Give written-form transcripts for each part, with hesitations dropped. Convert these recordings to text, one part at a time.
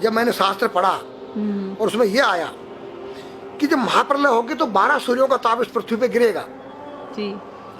जब मैंने शास्त्र पढ़ा और उसमें यह आया कि जब महाप्रलय होगी तो 12 सूर्यों का ताप इस पृथ्वी पे गिरेगा जी।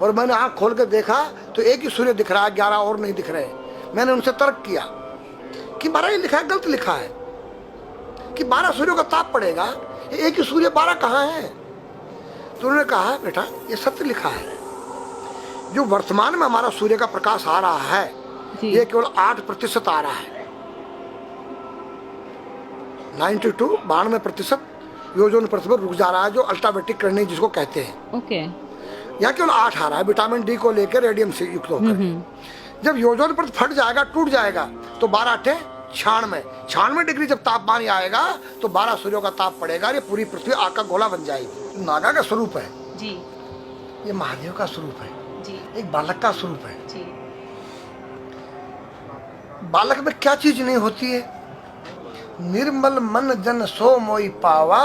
और मैंने आंख खोल कर देखा तो एक ही सूर्य दिख रहा है, 11 और नहीं दिख रहे। मैंने उनसे तर्क किया कि 12 ही लिखा है, गलत लिखा है कि 12 सूर्यों का ताप पड़ेगा, एक ही सूर्य 12 कहाँ है? तो उन्होंने कहा बेटा ये सत्य लिखा है, जो वर्तमान में हमारा सूर्य का प्रकाश आ रहा है ये केवल 8% आ रहा है। 92% योजन पृथ्वी पर रुक जा रहा है, जो अल्ट्रावेटिक किरणें जिसको कहते हैं। ओके। यहाँ केवल 8 आ रहा है विटामिन डी को लेकर, रेडियम से युक्त होकर। जब योजन पृथ्वी फट जाएगा, टूट जाएगा तो 12 96 डिग्री जब तापमान आएगा तो 12 सूर्यों का ताप पड़ेगा। ये पूरी पृथ्वी आग का गोला बन जाएगी। नागा का स्वरूप है जी, ये महादेव का स्वरूप है जी, एक बालक का स्वरूप है जी। बालक में क्या चीज नहीं होती है? निर्मल मन जन सो मोई पावा,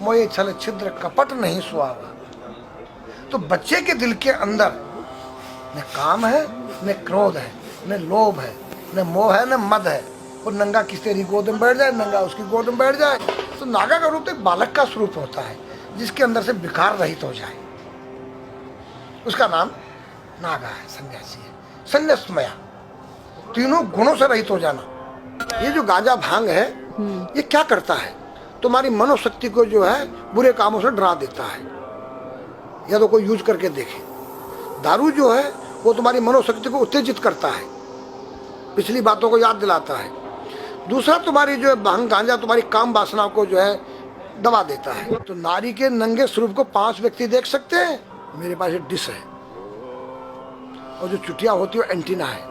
मोये छल छिद्र कपट नहीं सुहावा। तो बच्चे के दिल के अंदर न काम है, न क्रोध है, न लोभ है, न मोह है, न मद है। और नंगा किसी तेरी गोद में बैठ जाए, नंगा उसकी गोद में बैठ जाए। तो नागा का रूप एक बालक का स्वरूप होता है जिसके अंदर से विकार रहित हो जाए, उसका नाम नागा है, सन्यासी है, संन्यासमया, तीनों गुणों से रहित हो जाना। ये जो गांजा भांग है ये क्या करता है? तुम्हारी मनोशक्ति को जो है बुरे कामों से डरा देता है। या तो कोई यूज करके देखे। दारू जो है वो तुम्हारी मनोशक्ति को उत्तेजित करता है, पिछली बातों को याद दिलाता है। दूसरा तुम्हारी जो है भांग गांजा तुम्हारी काम वासना को जो है दबा देता है। तो नारी के नंगे स्वरूप को 5 व्यक्ति देख सकते हैं। मेरे पास एक डिश है और जो चुटिया होती है वो एंटीना है,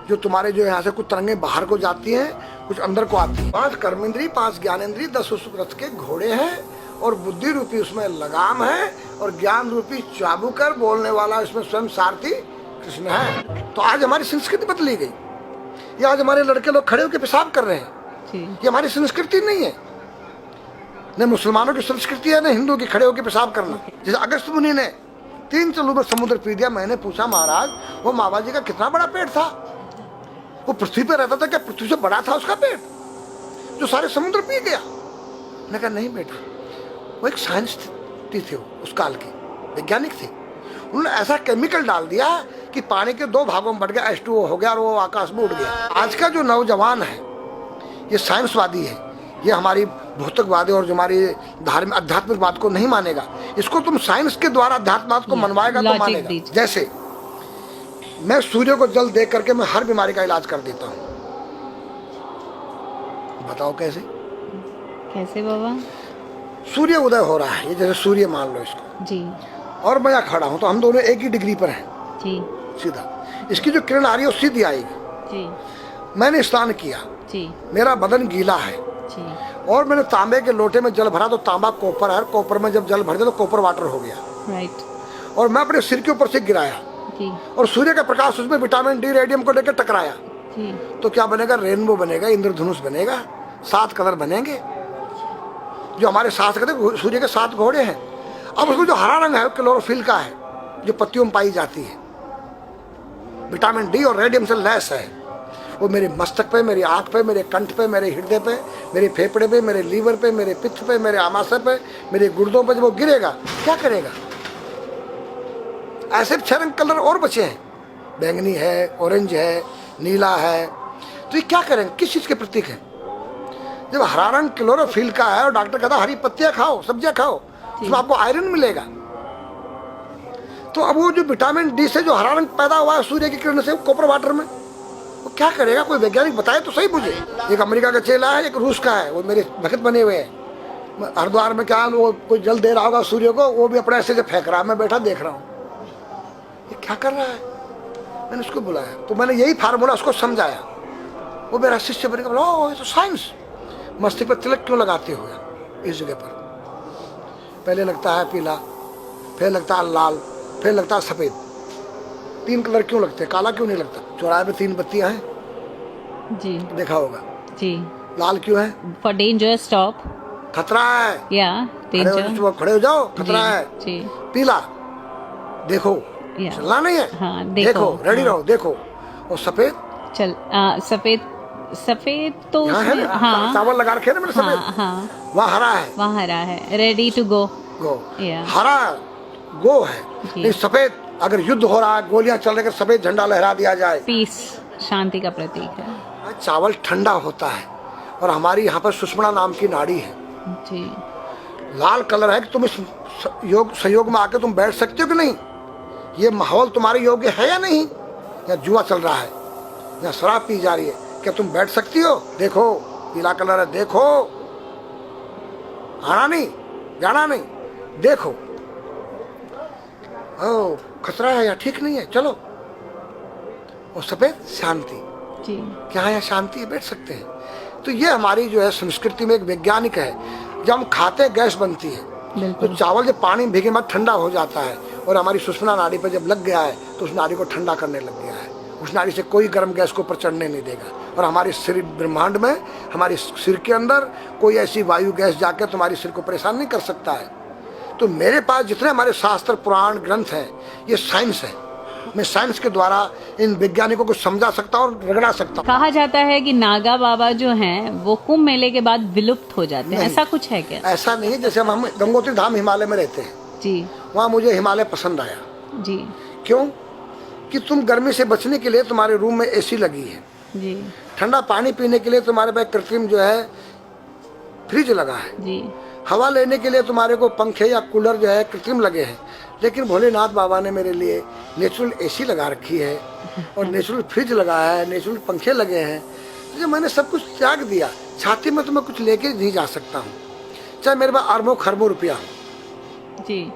जो तुम्हारे जो यहाँ से कुछ तरंगे बाहर को जाती हैं, कुछ अंदर को आती है। 5 कर्मेंद्री, 5 ज्ञानेंद्री, 10 उस रथ के घोड़े हैं और बुद्धि रूपी उसमें लगाम है और ज्ञान रूपी चाबुकर बोलने वाला इसमें स्वयं सारथी कृष्ण है। तो आज हमारी संस्कृति बदली गई। ये आज हमारे लड़के लोग खड़े होकर पेशाब कर रहे हैं। ये हमारी संस्कृति नहीं है, न मुसलमानों की संस्कृति है, न हिंदू की खड़े होकर पेशाब करना। जैसे अगस्त मुनि ने 3 चलू में समुद्र पी दिया। मैंने पूछा महाराज वो मामा जी का कितना बड़ा पेट था? वो पृथ्वी पे रहता था, क्या पृथ्वी से बड़ा था उसका पेट जो सारे समुद्र पी गया? मैंने कहा नहीं बेटा, वो एक साइंटिस्ट थे, उस काल के वैज्ञानिक थे। उन्होंने ऐसा केमिकल डाल दिया कि पानी के 2 भागों में बढ़ गया, H2O हो गया और वो आकाश में उड़ गया। आज का जो नौजवान है ये साइंसवादी है, ये हमारी भौतिकवादी और जो हमारी धार्मिक आध्यात्मिक बात को नहीं मानेगा। इसको तुम साइंस के द्वारा अध्यात्म को मनवाएगा तो मानेगा। जैसे मैं सूर्य को जल देख करके मैं हर बीमारी का इलाज कर देता हूँ। बताओ कैसे? कैसे बाबा? सूर्य उदय हो रहा है, ये जैसे सूर्य मान लो इसको जी, और मैं यहाँ खड़ा हूँ तो हम दोनों एक ही डिग्री पर हैं जी, सीधा। इसकी जो किरण आ रही है वो सीधी आएगी। जी, मैंने स्नान किया, जी, मेरा बदन गीला है जी, और मैंने तांबे के लोटे में जल भरा तो तांबा कॉपर है, कॉपर में जब जल भर दिया तो कॉपर वाटर हो गया। राइट। और मैं अपने सिर के ऊपर से गिराया जी, और सूर्य का प्रकाश उसमें विटामिन डी रेडियम को लेकर टकराया जी, तो क्या बनेगा? रेनबो बनेगा, इंद्रधनुष बनेगा, 7 कलर बनेंगे। जो हमारे 7 कहते सूर्य के 7 घोड़े हैं। अब उसमें जो हरा रंग है क्लोरोफिल का है, जो पत्तियों में पाई जाती है, विटामिन डी और रेडियम से लैस है। वो मेरे मस्तक पे, मेरी आँख पे, मेरे कंठ पे, मेरे हृदय पे, मेरे फेफड़े पे, मेरे लीवर पे, मेरे पित्त पे, मेरे आमाशय पे, मेरे गुर्दों पे जब वो गिरेगा क्या करेगा? ऐसे 6 रंग कलर और बचे हैं, बैंगनी है, ऑरेंज है, नीला है। तो ये क्या करेंगे? किस चीज़ के प्रतीक है? जब हरा रंग क्लोरोफिल का है और डॉक्टर कहता है हरी पत्तियां खाओ, सब्जियां खाओ, उसमें आपको आयरन मिलेगा। तो अब वो जो विटामिन डी से जो हरा रंग पैदा हुआ है सूर्य की किरण से कॉपर वाटर में, वो क्या करेगा? कोई वैज्ञानिक बताए तो सही मुझे। एक अमेरिका का चेला है, एक रूस का है, वो मेरे भक्त बने हुए हैं। हरिद्वार में क्या वो कोई जल दे रहा होगा सूर्य को, वो भी अपने ऐसे से फेंक रहा है, मैं बैठा देख रहा हूँ ये क्या कर रहा है। मैंने उसको बुलाया तो मैंने यही फार्मूला उसको समझाया। वो मेरा शिष्य बनेगा, बोला ओ ये तो साइंस। मस्तिष्क पर तिलक क्यों लगाते हो इस जगह पर? पहले लगता है पीला, फिर लगता है लाल, फिर लगता है सफेद। 3 कलर क्यों लगते हैं? काला क्यों नहीं लगता? चौराहे पे 3 बत्तियां हैं, जी देखा होगा जी। लाल क्यों है? फॉर डेंजर स्टॉप, खतरा है, या डेंजर, खड़े हो जाओ, खतरा है जी। पीला देखो, चलना नहीं है, हाँ, देखो, रेडी रहो, देखो। और सफेद, चल सफेद सफेद तो यहाँ है उसमें ना, हाँ चावल लगा रखे हैं ना मैंने हाँ सफेद, हाँ वहाँ हरा है, वहाँ हरा है, रेडी टू गो। गो, या हरा गो है। जी। नहीं सफेद, अगर युद्ध हो रहा है, गोलियां चल रही है, सफेद झंडा लहरा दिया जाए। पीस, शांति का प्रतीक है। चावल ठंडा होता है, और हमारी यहाँ पर सुषुम्ना नाम की नाड़ी है, जी लाल कलर है कि तुम इस योग सहयोग में आके तुम बैठ सकते हो कि नहीं, ये माहौल तुम्हारे योग्य है या नहीं, या जुआ चल रहा है, या शराब पी जा रही है, क्या तुम बैठ सकती हो? देखो पीला कलर है, देखो, आना नहीं जाना नहीं, देखो, ओ खतरा है या ठीक नहीं है, चलो। और सफेद शांति, जी क्या यहाँ शांति है, बैठ सकते हैं। तो ये हमारी जो है संस्कृति में एक वैज्ञानिक है। जब हम खाते गैस बनती है, तो बिल्कुल। चावल जब पानी में भीगे बाद ठंडा हो जाता है, और हमारी सुषुम्ना नाड़ी पर जब लग गया है तो उस नाड़ी को ठंडा करने लग गया है। उस नाड़ी से कोई गर्म गैस को ऊपर चढ़ने नहीं देगा, और हमारे सिर ब्रह्मांड में, हमारे सिर के अंदर कोई ऐसी वायु गैस जाकर तुम्हारे सिर को परेशान नहीं कर सकता है। तो मेरे पास जितने हमारे शास्त्र पुराण ग्रंथ हैं, ये साइंस है। मैं साइंस के द्वारा इन वैज्ञानिकों को समझा सकता हूँ और रगड़ा सकता हूँ। कहा जाता है कि नागा बाबा जो हैं वो कुंभ मेले के बाद विलुप्त हो जाते हैं, ऐसा कुछ है क्या? ऐसा नहीं है। जैसे हम गंगोत्री धाम हिमालय में रहते हैं, जी वहाँ मुझे हिमालय पसंद आया। जी क्यों? कि तुम गर्मी से बचने के लिए तुम्हारे रूम में एसी लगी है, जी ठंडा पानी पीने के लिए तुम्हारे पास कृत्रिम जो है फ्रिज लगा है, जी हवा लेने के लिए तुम्हारे को पंखे या कूलर जो है कृत्रिम लगे हैं। लेकिन भोलेनाथ बाबा ने मेरे लिए नेचुरल एसी लगा रखी है, और नेचुरल फ्रिज लगाया है, नेचुरल पंखे लगे हैं। जो मैंने सब कुछ त्याग दिया, छाती में तो मैं कुछ लेके नहीं जा सकता हूँ, चाहे मेरे पास अरबों खरबों रुपया हो, जी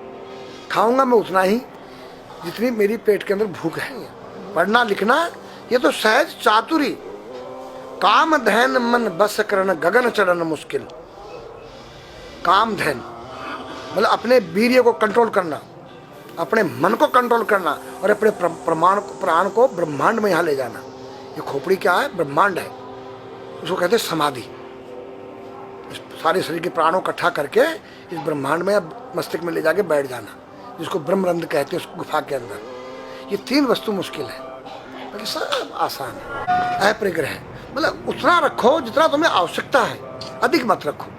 खाऊंगा मैं उतना ही जितनी मेरी पेट के अंदर भूख है। पढ़ना लिखना ये तो सहज चातुरी, काम धैन मन बस करन गगन चढ़न मुश्किल। काम धैन मतलब अपने वीर्य को कंट्रोल करना, अपने मन को कंट्रोल करना, और अपने प्राण को ब्रह्मांड में यहाँ ले जाना। ये खोपड़ी क्या है? ब्रह्मांड है, उसको कहते हैं समाधि। इस सारे शरीर के प्राणों इकट्ठा करके इस ब्रह्मांड में मस्तिष्क में ले जाके बैठ जाना, जिसको ब्रह्मरंध्र कहते हैं, उस गुफा के अंदर। ये तीन वस्तु मुश्किल है, बाकी सब आसान है। अपरिग्रह मतलब उतना रखो जितना तुम्हें आवश्यकता है, अधिक मत रखो।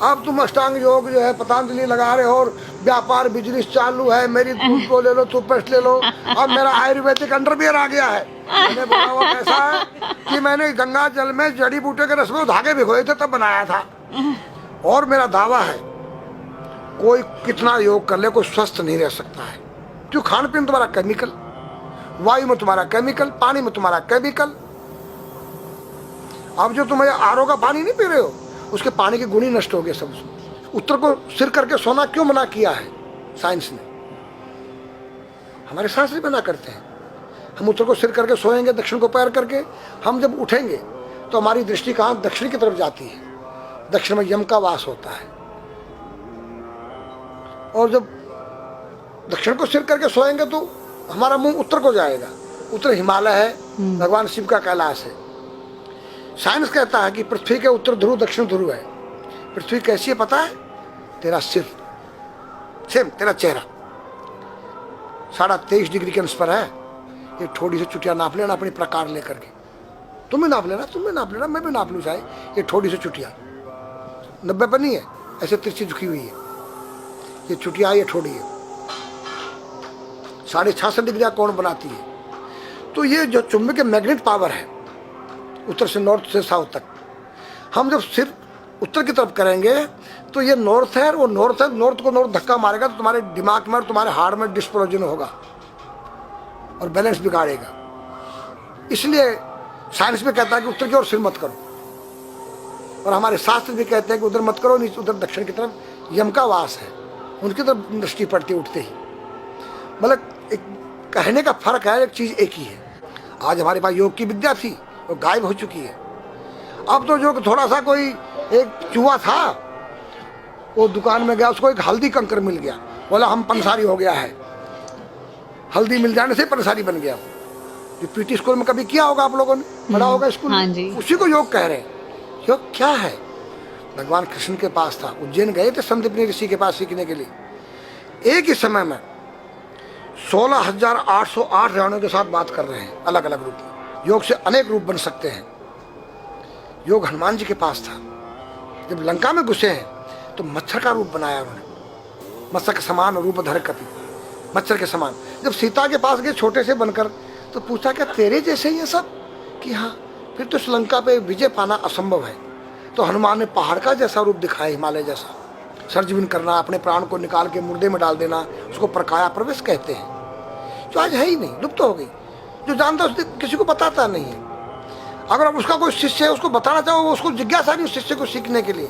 अब तुम अष्टांग योग जो है पतंजलि लगा रहे हो, और व्यापार बिजनेस चालू है, मेरी दूध को ले लो, टूथपेस्ट ले लो, अब मेरा आयुर्वेदिक अंडरवियर आ गया है। मैंने बोला वो कैसा है कि मैंने गंगा जल में जड़ी बूटे के रस में धागे भिगोए थे तब बनाया था। और मेरा दावा है कोई कितना योग कर ले, कोई स्वस्थ नहीं रह सकता है। क्यों? खान पीन तुम्हारा केमिकल, वायु में तुम्हारा केमिकल, पानी में तुम्हारा केमिकल। अब जो तुम आरओ का पानी नहीं पी रहे हो, उसके पानी के गुण ही नष्ट हो गए सब। उत्तर को सिर करके सोना क्यों मना किया है साइंस ने? हमारे शास्त्र मना करते हैं। हम उत्तर को सिर करके सोएंगे, दक्षिण को पैर करके। हम जब उठेंगे तो हमारी दृष्टि कहाँ? दक्षिण की तरफ जाती है। दक्षिण में यम का वास होता है, और जब दक्षिण को सिर करके सोएंगे तो हमारा मुंह उत्तर को जाएगा। उत्तर हिमालय है, भगवान शिव का कैलाश है। साइंस कहता है कि पृथ्वी के उत्तर ध्रुव दक्षिण ध्रुव है। पृथ्वी कैसी है पता है? तेरा सिर, सेम तेरा चेहरा 23.5 डिग्री के अंश पर है। ये थोड़ी सी चुटिया नाप लेना अपनी प्रकार लेकर के, तुम भी नाप लेना, तुम भी नाप लेना, मैं भी नाप लूँ चाहे। ये थोड़ी सी चुटिया 90 पर नहीं है, ऐसे तिरछी झुकी हुई है। ये चुटिया, ये थोड़ी है 66.5 डिग्री कोण बनाती है। तो ये जो चुंबकीय मैग्नेट पावर है, उत्तर से नॉर्थ से साउथ तक, हम जब सिर उत्तर की तरफ करेंगे तो ये नॉर्थ है, वो नॉर्थ है। नॉर्थ को नॉर्थ धक्का मारेगा तो तुम्हारे दिमाग में और तुम्हारे हार्ट में डिस्प्रोजन होगा और बैलेंस बिगाड़ेगा। इसलिए साइंस भी कहता है कि उत्तर की ओर सिर मत करो, और हमारे शास्त्र भी कहते हैं कि उधर मत करो, नीचे उधर दक्षिण की तरफ यम का वास है, उनकी तरफ दृष्टि पड़ती है उठते ही। मतलब एक कहने का फर्क है, एक चीज़ एक ही है। आज हमारे पास योग की विद्या थी, वो गायब हो चुकी है। अब तो जो थोड़ा सा कोई एक चूहा था, वो दुकान में गया, उसको एक हल्दी कंकर मिल गया, बोला हम पंसारी हो गया है। हल्दी मिल जाने से पंसारी बन गया। जो पीटी स्कूल में कभी किया होगा आप लोगों ने, पढ़ा होगा स्कूल हाँ में, जी। उसी को योग कह रहे हैं। योग क्या है? भगवान कृष्ण के पास था, उज्जैन गए थे संदीपनी ऋषि के पास सीखने के लिए। एक ही समय में 16,808 राणियों के साथ बात कर रहे हैं, अलग अलग रूप में। योग से अनेक रूप बन सकते हैं। योग हनुमान जी के पास था। जब लंका में घुसे हैं तो मच्छर का रूप बनाया उन्होंने, मत्स्य के समान रूप धर कपि, मच्छर के समान। जब सीता के पास गए छोटे से बनकर तो पूछा क्या तेरे जैसे ही है सब? कि हाँ। फिर तो इस लंका पे विजय पाना असंभव है। तो हनुमान ने पहाड़ का जैसा रूप दिखाया, हिमालय जैसा। सर्जविन करना, अपने प्राण को निकाल के मुर्दे में डाल देना, उसको प्रकाया प्रवेश कहते हैं, जो आज है ही नहीं, लुप्त हो गई। जो जानता है उसने किसी को बताता नहीं है। अगर अब उसका कोई शिष्य है उसको बताना चाहो, वो उसको जिज्ञासा नहीं उस शिष्य को सीखने के लिए।